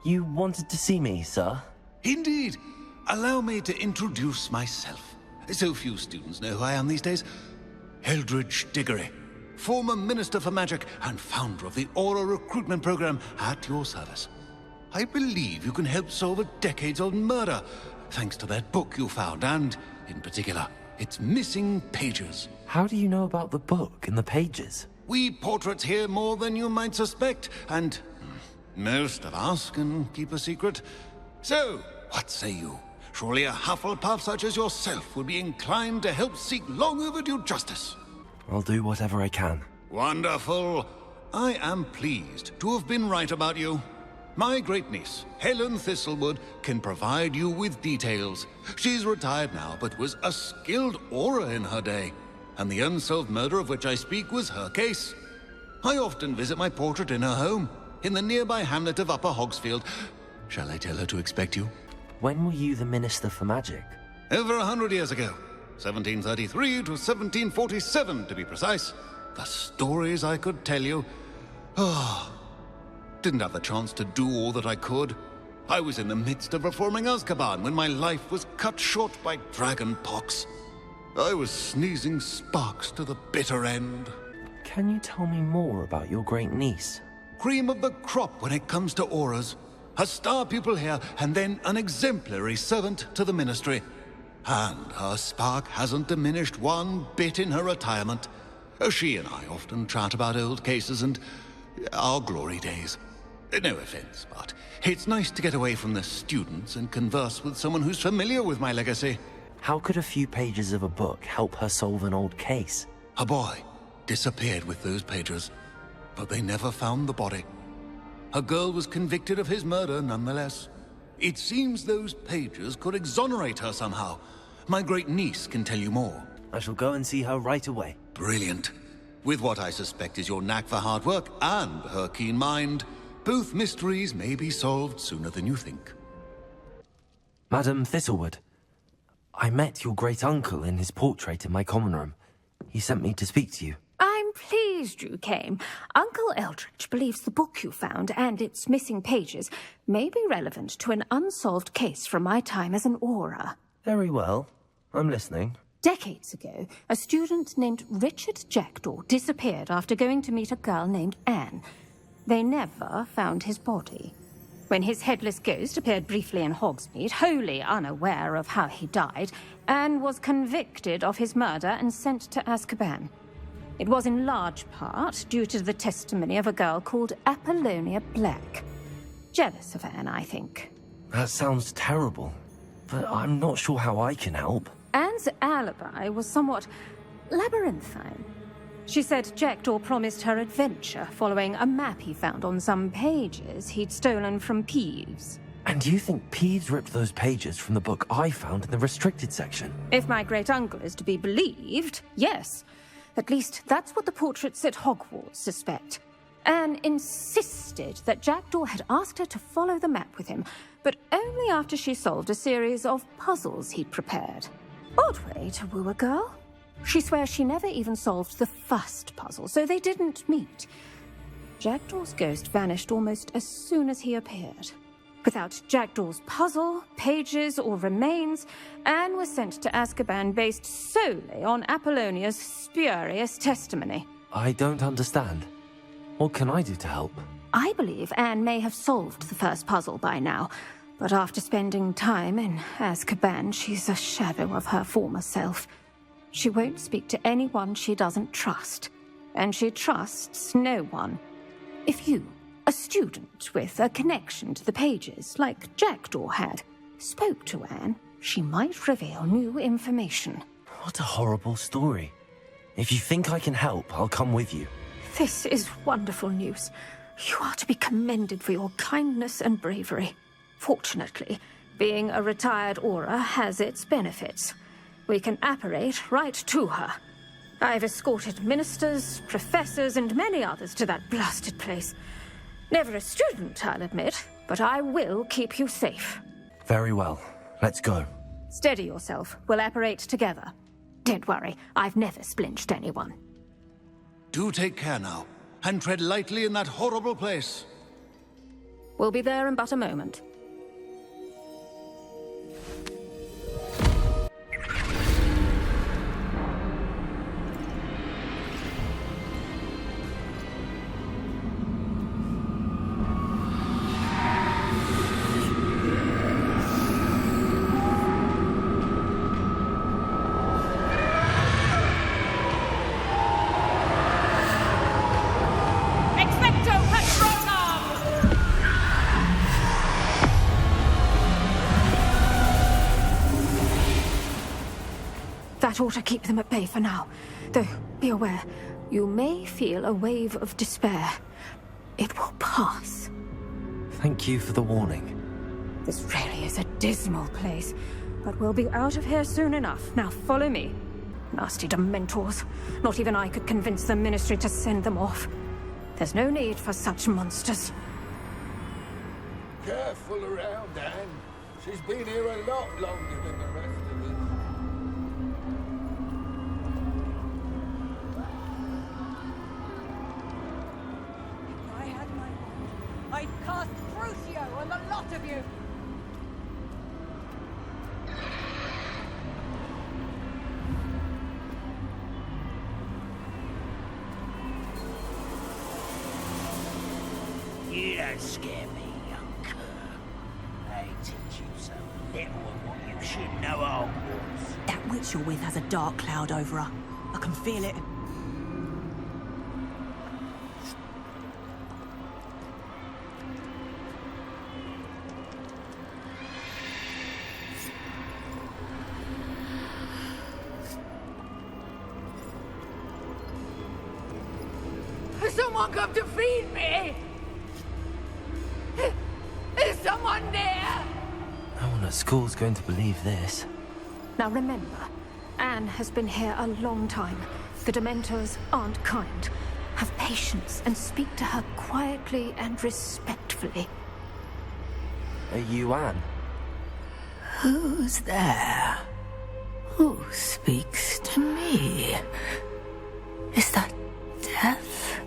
You wanted to see me, sir? Indeed. Allow me to introduce myself. So few students know who I am these days. Eldridge Diggory, former Minister for Magic and founder of the Aura recruitment program, at your service. I believe you can help solve a decades-old murder, thanks to that book you found, and, in particular, its missing pages. How do you know about the book and the pages? We portraits hear more than you might suspect, and most of us can keep a secret. So, what say you? Surely a Hufflepuff such as yourself would be inclined to help seek long overdue justice. I'll do whatever I can. Wonderful. I am pleased to have been right about you. My great-niece, Helen Thistlewood, can provide you with details. She's retired now, but was a skilled aura in her day. And the unsolved murder of which I speak was her case. I often visit my portrait in her home, in the nearby hamlet of Upper Hogsfield. Shall I tell her to expect you? When were you the Minister for Magic? Over 100 years ago. 1733 to 1747, to be precise. The stories I could tell you. Didn't have the chance to do all that I could. I was in the midst of reforming Azkaban when my life was cut short by dragon pox. I was sneezing sparks to the bitter end. Can you tell me more about your great niece? Cream of the crop when it comes to auras. A star pupil here, and then an exemplary servant to the ministry. And her spark hasn't diminished one bit in her retirement. She and I often chat about old cases and our glory days. No offense, but it's nice to get away from the students and converse with someone who's familiar with my legacy. How could a few pages of a book help her solve an old case? A boy disappeared with those pages, but they never found the body. A girl was convicted of his murder nonetheless. It seems those pages could exonerate her somehow. My great niece can tell you more. I shall go and see her right away. Brilliant. With what I suspect is your knack for hard work and her keen mind, both mysteries may be solved sooner than you think. Madam Thistlewood, I met your great-uncle in his portrait in my common room. He sent me to speak to you. I'm pleased you came. Uncle Eldridge believes the book you found and its missing pages may be relevant to an unsolved case from my time as an aura. Very well. I'm listening. Decades ago, a student named Richard Jackdaw disappeared after going to meet a girl named Anne. They never found his body. When his headless ghost appeared briefly in Hogsmeade, wholly unaware of how he died, Anne was convicted of his murder and sent to Azkaban. It was in large part due to the testimony of a girl called Apollonia Black. Jealous of Anne, I think. That sounds terrible, but I'm not sure how I can help. Anne's alibi was somewhat labyrinthine. She said Jackdaw promised her adventure following a map he found on some pages he'd stolen from Peeves. And do you think Peeves ripped those pages from the book I found in the restricted section? If my great-uncle is to be believed, yes. At least that's what the portraits at Hogwarts suspect. Anne insisted that Jackdaw had asked her to follow the map with him, but only after she solved a series of puzzles he'd prepared. Odd way to woo a girl. She swears she never even solved the first puzzle, so they didn't meet. Jackdaw's ghost vanished almost as soon as he appeared. Without Jackdaw's puzzle, pages, or remains, Anne was sent to Azkaban based solely on Apollonia's spurious testimony. I don't understand. What can I do to help? I believe Anne may have solved the first puzzle by now, but after spending time in Azkaban, she's a shadow of her former self. She won't speak to anyone she doesn't trust, and she trusts no one. If you, a student with a connection to the pages, like Jackdaw had, spoke to Anne, she might reveal new information. What a horrible story. If you think I can help, I'll come with you. This is wonderful news. You are to be commended for your kindness and bravery. Fortunately, being a retired aura has its benefits. We can apparate right to her. I've escorted ministers, professors, and many others to that blasted place. Never a student, I'll admit, but I will keep you safe. Very well. Let's go. Steady yourself. We'll apparate together. Don't worry, I've never splinched anyone. Do take care now, and tread lightly in that horrible place. We'll be there in but a moment. That ought to keep them at bay for now. Though, be aware, you may feel a wave of despair. It will pass. Thank you for the warning. This really is a dismal place, but we'll be out of here soon enough. Now follow me. Nasty Dementors. Not even I could convince the Ministry to send them off. There's no need for such monsters. Careful around, Anne. She's been here a lot longer than the rest of us. I had my way. I'd cast foryou on the lot of you. You don't scare me, young cur. They teach you so little of what you should know at Hogwarts. That witch you're with has a dark cloud over her. I can feel it. Has someone come to feed me? Is someone there? No one at school's going to believe this. Now remember, Anne has been here a long time. The Dementors aren't kind. Have patience and speak to her quietly and respectfully. Are you Anne? Who's there? Who speaks to me? Is that death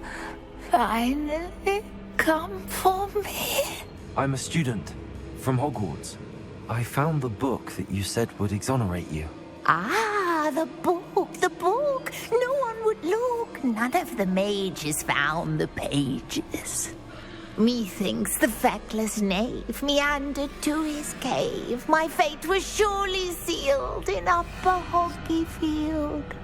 finally come for me? I'm a student from Hogwarts. I found the book that you said would exonerate you. Ah, the book, the book. No one would look. None of the mages found the pages. Methinks the feckless knave meandered to his cave. My fate was surely sealed in Upper Hoggyfield.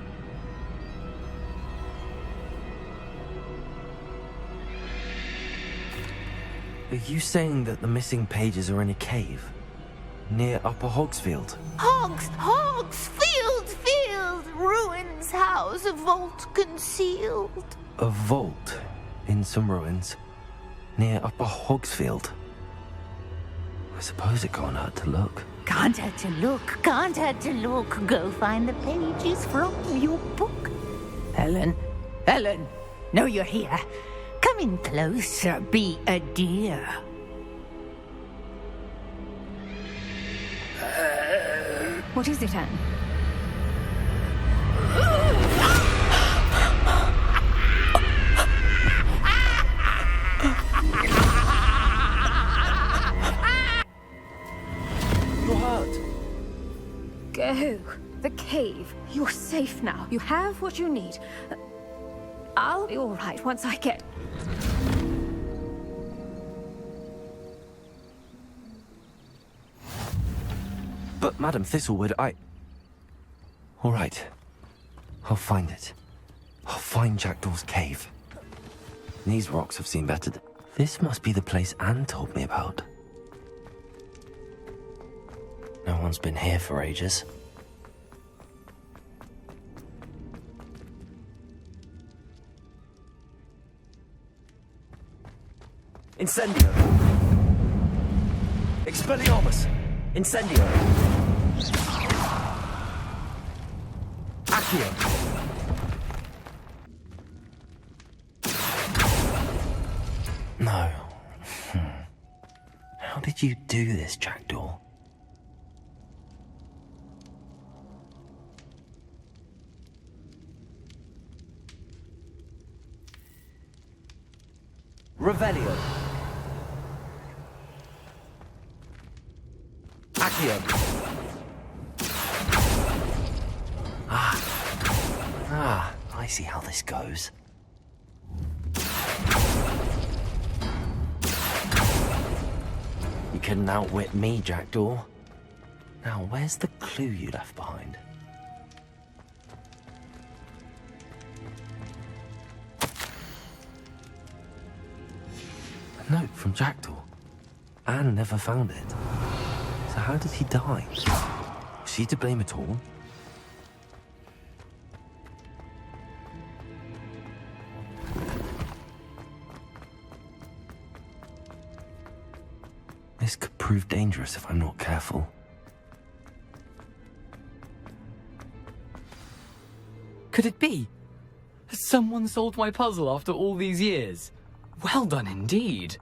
Are you saying that the missing pages are in a cave? Near Upper Hogsfield? Field, ruins house, a vault concealed. A vault in some ruins? Near Upper Hogsfield? I suppose it can't hurt to look. Can't hurt to look. Go find the pages from your book. Helen, know you're here. Come in closer, be a dear. What is it, Anne? You're hurt. Go. The cave. You're safe now. You have what you need. I'll be all right once I get... But Madam Thistlewood, all right. I'll find it. I'll find Jackdaw's cave. These rocks have seen better. This must be the place Anne told me about. No one's been here for ages. Incendio! Expelliarmus! Incendio! Accio! No. How did you do this, Jackdaw? Revelio. Accio! I see how this goes. You couldn't outwit me, Jackdaw. Now, where's the clue you left behind? A note from Jackdaw. Anne never found it. So how did he die? Was she to blame at all? This could prove dangerous if I'm not careful. Could it be? Has someone solved my puzzle after all these years? Well done indeed.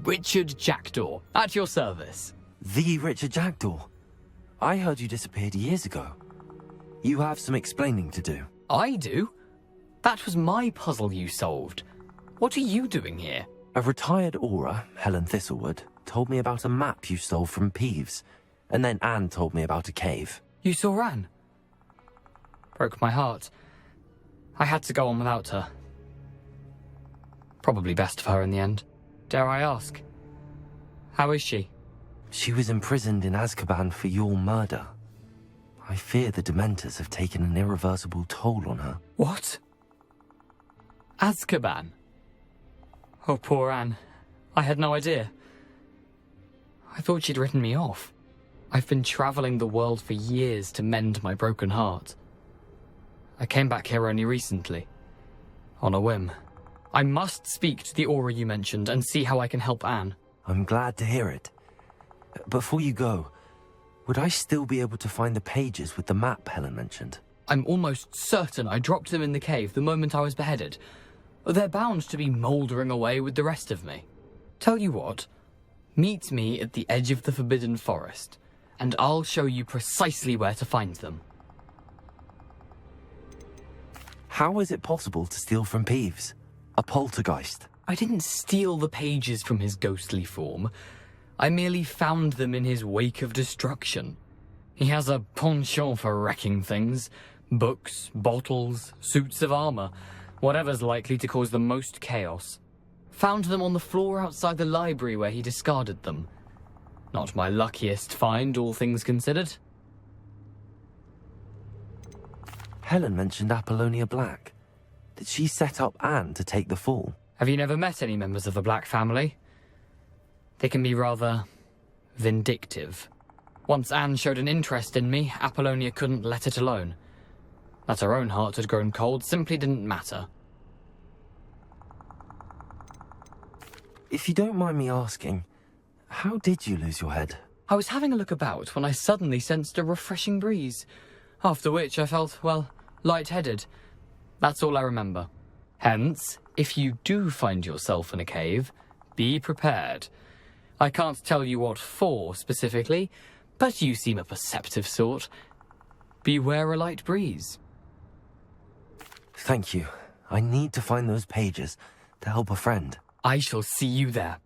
Richard Jackdaw, at your service. The Richard Jackdaw? I heard you disappeared years ago. You have some explaining to do. I do? That was my puzzle you solved. What are you doing here? A retired aura, Helen Thistlewood, told me about a map you stole from Peeves, and then Anne told me about a cave. You saw Anne? Broke my heart. I had to go on without her. Probably best for her in the end. Dare I ask? How is she? She was imprisoned in Azkaban for your murder. I fear the Dementors have taken an irreversible toll on her. What? Azkaban? Oh, poor Anne. I had no idea. I thought she'd written me off. I've been travelling the world for years to mend my broken heart. I came back here only recently. On a whim. I must speak to the aura you mentioned and see how I can help Anne. I'm glad to hear it. Before you go, would I still be able to find the pages with the map Helen mentioned? I'm almost certain I dropped them in the cave the moment I was beheaded. They're bound to be mouldering away with the rest of me. Tell you what, meet me at the edge of the Forbidden Forest, and I'll show you precisely where to find them. How is it possible to steal from Peeves? A poltergeist? I didn't steal the pages from his ghostly form. I merely found them in his wake of destruction. He has a penchant for wrecking things. Books, bottles, suits of armor, whatever's likely to cause the most chaos. Found them on the floor outside the library where he discarded them. Not my luckiest find, all things considered. Helen mentioned Apollonia Black. Did she set up Anne to take the fall? Have you never met any members of the Black family? They can be rather vindictive. Once Anne showed an interest in me, Apollonia couldn't let it alone. That her own heart had grown cold simply didn't matter. If you don't mind me asking, how did you lose your head? I was having a look about when I suddenly sensed a refreshing breeze, after which I felt, well, lightheaded. That's all I remember. Hence, if you do find yourself in a cave, be prepared. I can't tell you what for specifically, but you seem a perceptive sort. Beware a light breeze. Thank you. I need to find those pages to help a friend. I shall see you there.